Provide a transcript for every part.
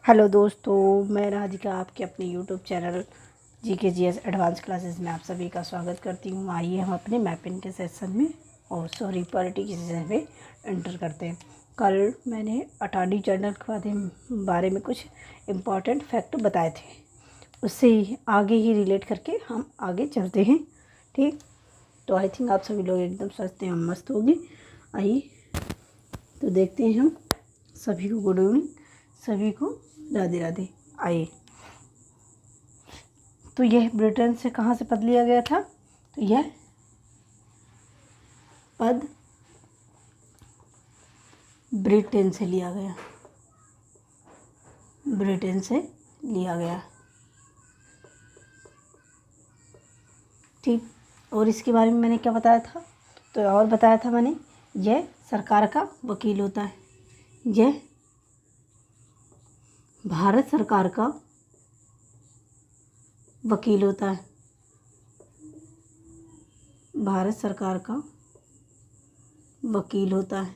Hello दोस्तों, मैं राधिका आपके अपने YouTube channel GKGS advance classes में आप सभी का स्वागत करती हूँ। आइए हम अपने मैपिंग के सेशन में पॉलिटी के सेशन में एंटर करते हैं। कल मैंने अटॉर्नी जनरल के बारे में कुछ इम्पॉर्टेंट फैक्ट बताए थे, उससे आगे ही रिलेट करके हम आगे चलते हैं। ठीक, तो आई थिंक आप सभी लोग एकदम स्वस्थ एवं मस्त होंगे। आइए तो देखते हैं हम। सभी को गुड इवनिंग, सभी को राधे राधे। आइए, तो यह ब्रिटेन से कहाँ से पद लिया गया था? तो यह पद ब्रिटेन से लिया गया, ब्रिटेन से लिया गया। ठीक, और इसके बारे में मैंने क्या बताया था? तो और बताया था मैंने, यह सरकार का वकील होता है, यह भारत सरकार का वकील होता है, भारत सरकार का वकील होता है।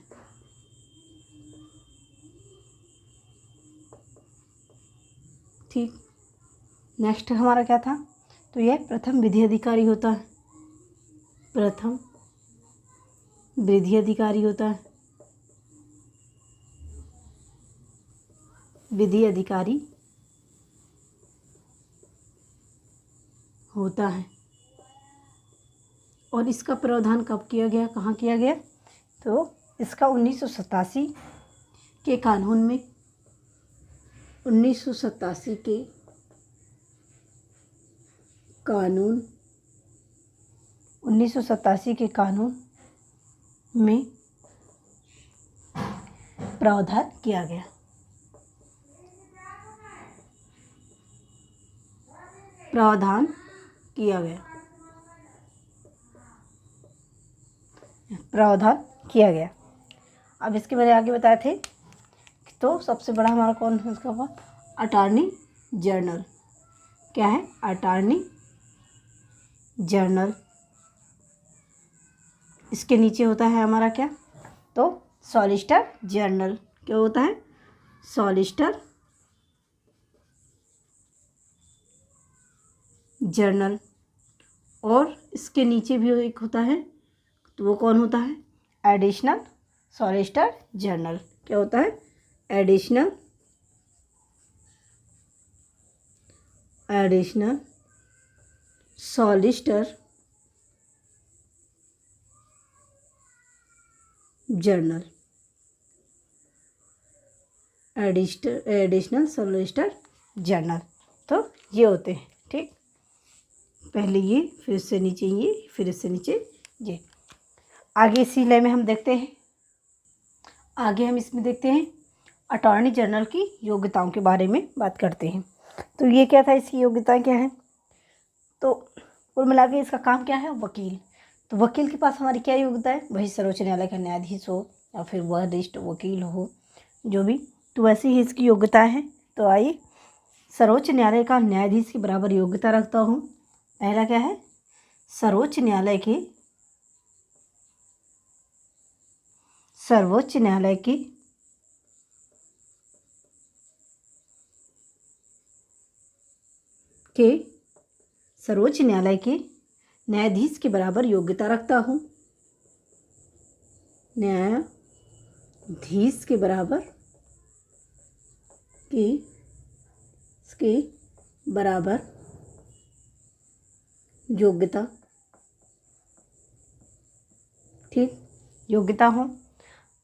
ठीक, नेक्स्ट हमारा क्या था? तो यह प्रथम विधि अधिकारी होता है, प्रथम विधि अधिकारी होता है, विधि अधिकारी होता है। और इसका प्रावधान कब किया गया, कहाँ किया गया? तो इसका 1987 के कानून में, 1987 के कानून, 1987 के कानून में प्रावधान किया गया। प्रावधान किया गया, प्रावधान किया गया। अब इसके बारे में आगे बताए थे। तो सबसे बड़ा हमारा कौन है उसका हुआ? Attorney general. क्या है? Attorney general. इसके नीचे होता है हमारा क्या? तो सॉलिसिटर जनरल। क्या होता है? Solicitor general. और इसके नीचे भी एक होता है, तो वो कौन होता है? Additional solicitor general. क्या होता है? Additional solicitor general. Additional solicitor general. तो ये होते हैं। ठीक, पहले ये, फिर इससे नीचे ये, फिर इससे नीचे ये। आगे इसी लय में हम देखते हैं, आगे हम इसमें देखते हैं अटॉर्नी जनरल की योग्यताओं के बारे में बात करते हैं। तो ये क्या था, इसकी योग्यताएं क्या हैं? तो कुल मिला के इसका काम क्या है? वकील। तो वकील के पास हमारी क्या योग्यता है? वही सर्वोच्च न्यायालय का न्यायाधीश हो या फिर वरिष्ठ वकील हो, जो भी, तो वैसे ही इसकी योग्यता है। तो आइए, सर्वोच्च न्यायालय का न्यायाधीश के बराबर योग्यता रखता हूँ। पहला क्या है? सर्वोच्च न्यायालय के सर्वोच्च न्यायालय की सर्वोच्च न्यायालय के न्यायाधीश के बराबर योग्यता रखता हूँ। न्यायाधीश के बराबर इसके बराबर योग्यता। ठीक, योग्यता हो।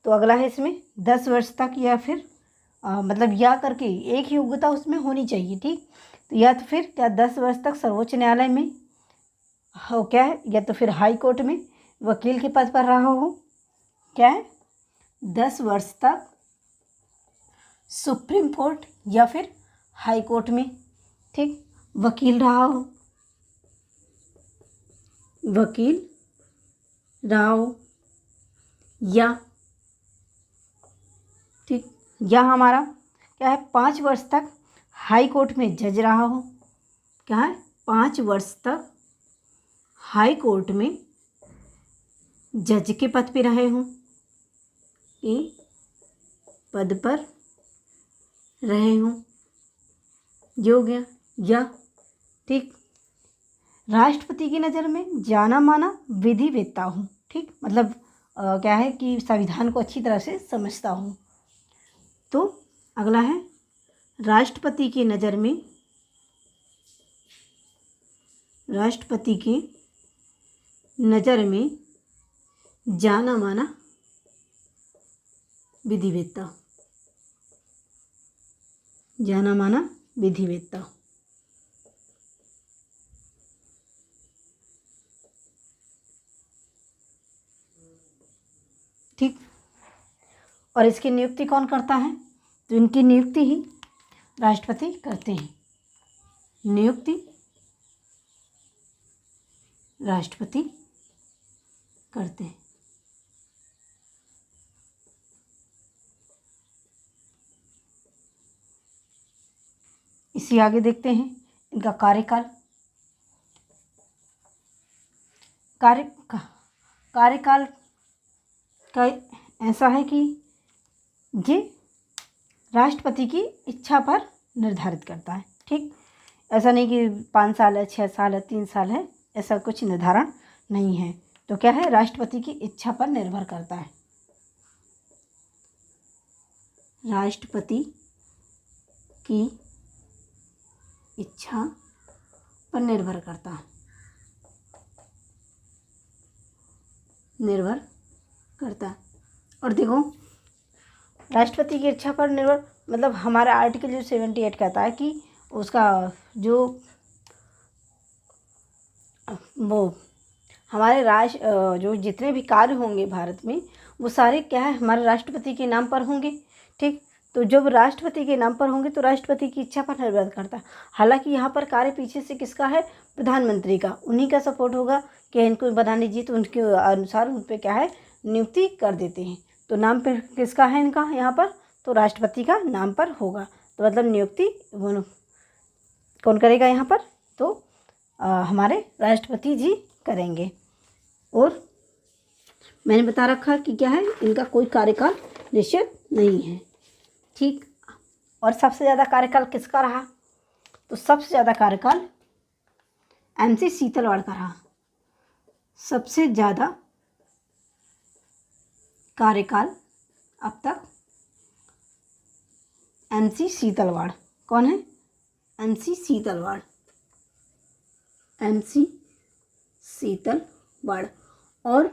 तो अगला है इसमें 10 वर्ष तक, या फिर मतलब या करके एक योग्यता उसमें होनी चाहिए। ठीक, तो या तो फिर क्या 10 वर्ष तक सर्वोच्च न्यायालय में हो, क्या है, या तो फिर हाई कोर्ट में वकील के पद पर रहा हो। क्या है? 10 वर्ष तक सुप्रीम कोर्ट या फिर हाई कोर्ट में, ठीक, वकील रहा हो, वकील रहा हो। या ठीक, या हमारा क्या है, 5 वर्ष तक हाई कोर्ट में जज रहा हो। क्या है? 5 वर्ष तक हाई कोर्ट में जज के पद पे रहे हों, पद पर रहे हों। ये हो गया या। ठीक, राष्ट्रपति की नज़र में जाना माना विधिवेत्ता हूँ। ठीक, मतलब क्या है कि संविधान को अच्छी तरह से समझता हूँ। तो अगला है राष्ट्रपति की नज़र में, राष्ट्रपति की नज़र में जाना माना विधिवेत्ता, जाना माना विधिवेत्ता। ठीक, और इसकी नियुक्ति कौन करता है? तो इनकी नियुक्ति ही राष्ट्रपति करते हैं। नियुक्ति राष्ट्रपति करते हैं। इसी आगे देखते हैं इनका कार्यकाल। कार्यकाल का ऐसा है कि ये राष्ट्रपति की इच्छा पर निर्धारित करता है। ठीक, ऐसा नहीं कि 5 साल है, 6 साल है, 3 साल है, ऐसा कुछ निर्धारण नहीं है। तो क्या है, राष्ट्रपति की इच्छा पर निर्भर करता है। राष्ट्रपति की इच्छा पर निर्भर करता है, निर्भर करता है। और देखो, राष्ट्रपति की इच्छा पर निर्भर मतलब हमारा आर्टिकल जो 78 कहता है कि उसका जो वो हमारे जो जितने भी कार्य होंगे भारत में, वो सारे क्या है, हमारे राष्ट्रपति के नाम पर होंगे। ठीक, तो जब राष्ट्रपति के नाम पर होंगे तो राष्ट्रपति की इच्छा पर निर्भर करता है। हालांकि यहाँ पर कार्य पीछे से किसका है? प्रधानमंत्री का, उन्हीं का सपोर्ट होगा कि इनको बधाने दीजिए, तो उनके अनुसार उन पर क्या है, नियुक्ति कर देते हैं। तो नाम पे किसका है इनका यहाँ पर? तो राष्ट्रपति का नाम पर होगा। तो मतलब नियुक्ति कौन करेगा यहाँ पर? तो हमारे राष्ट्रपति जी करेंगे। और मैंने बता रखा कि क्या है, इनका कोई कार्यकाल निश्चित नहीं है। ठीक, और सबसे ज़्यादा कार्यकाल किसका रहा? तो सबसे ज़्यादा कार्यकाल MC शीतलवाड़ का रहा। सबसे ज़्यादा कार्यकाल अब तक MC शीतलवाड़। कौन है? MC Setalvad, MC Setalvad. और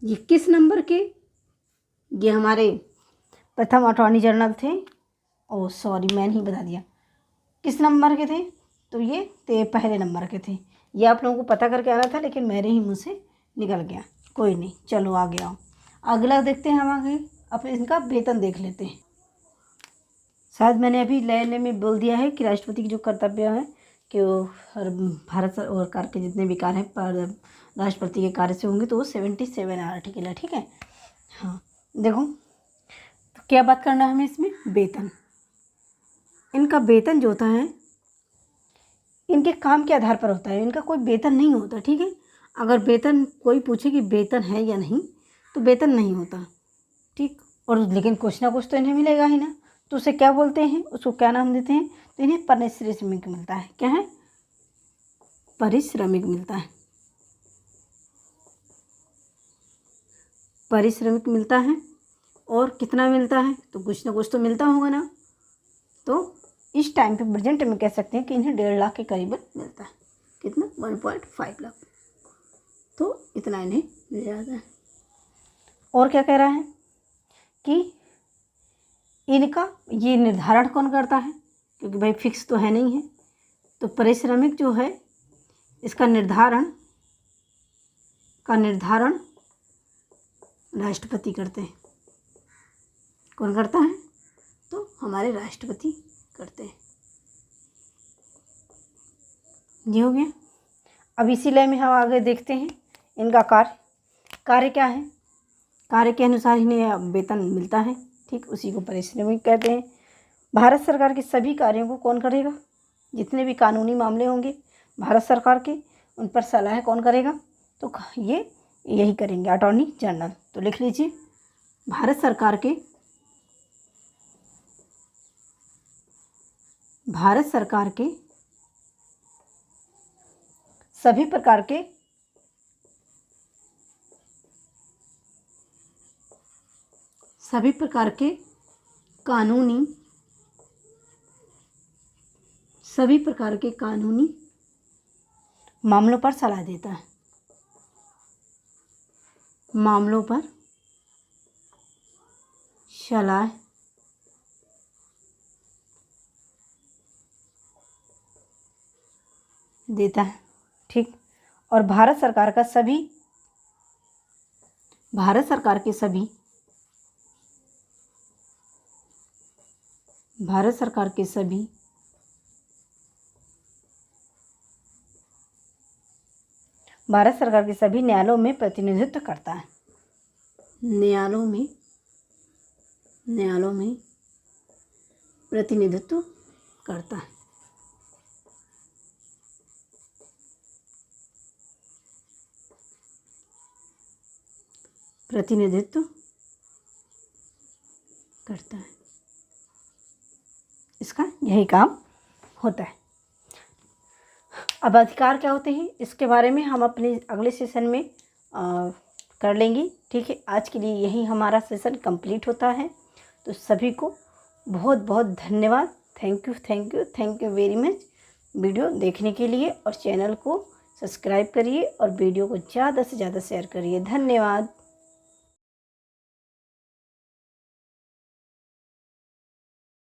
ये किस नंबर के? ये हमारे प्रथम अटॉर्नी जनरल थे। ओ सॉरी, मैंने ही बता दिया। किस नंबर के थे? तो ये पहले नंबर के थे। ये आप लोगों को पता करके आना था, लेकिन मेरे ही मुँह से निकल गया। कोई नहीं, चलो आगे आओ। अगला देखते हैं हम आगे। अब इनका वेतन देख लेते हैं। शायद मैंने अभी नए में बोल दिया है कि राष्ट्रपति की जो कर्तव्य है कि वो भारत सरकार के जितने भी कार्य हैं पर राष्ट्रपति के कार्य से होंगे, तो वो 77 आर्टिकल है। ठीक है, हाँ देखो, तो क्या बात करना है हमें इसमें? वेतन। इनका वेतन जो होता है इनके काम के आधार पर होता है, इनका कोई वेतन नहीं होता। ठीक है, अगर वेतन कोई पूछे कि वेतन है या नहीं, तो वेतन नहीं होता। ठीक, और लेकिन कुछ ना कुछ तो इन्हें मिलेगा ही ना, तो उसे क्या बोलते हैं, उसको क्या नाम देते हैं? तो इन्हें पारिश्रमिक मिलता है। क्या है? पारिश्रमिक मिलता है, पारिश्रमिक मिलता है। और कितना मिलता है? तो कुछ ना कुछ तो मिलता होगा ना। तो इस टाइम पे प्रेजेंट में कह सकते हैं कि इन्हें 1.5 लाख के करीब मिलता है। कितना? 1.5 लाख। तो इतना इन्हें मिल जाता है। और क्या कह रहा है कि इनका ये निर्धारण कौन करता है? क्योंकि भाई फिक्स तो है नहीं है, तो पारिश्रमिक जो है इसका निर्धारण राष्ट्रपति करते हैं। कौन करता है? तो हमारे राष्ट्रपति करते हैं। ये हो गया। अब इसी लय में हम आगे देखते हैं इनका कार्य क्या है। कार्य के अनुसार इन्हें वेतन मिलता है। ठीक, उसी को पारिश्रमिक कहते हैं। भारत सरकार के सभी कार्यों को कौन करेगा? जितने भी कानूनी मामले होंगे भारत सरकार के, उन पर सलाह कौन करेगा? तो ये यही करेंगे, अटॉर्नी जनरल। तो लिख लीजिए, भारत सरकार के सभी प्रकार के कानूनी मामलों पर सलाह देता है। मामलों पर सलाह देता है, ठीक। और भारत सरकार के सभी भारत सरकार के सभी न्यायालयों में प्रतिनिधित्व करता है। न्यायालयों में प्रतिनिधित्व करता है। इसका यही काम होता है। अब अधिकार क्या होते हैं इसके बारे में हम अपने अगले सेशन में कर लेंगे, ठीक है। आज के लिए यही हमारा सेशन कंप्लीट होता है। तो सभी को बहुत बहुत धन्यवाद। Thank you very much video देखने के लिए। और चैनल को सब्सक्राइब करिए और वीडियो को ज़्यादा से ज़्यादा शेयर करिए। धन्यवाद।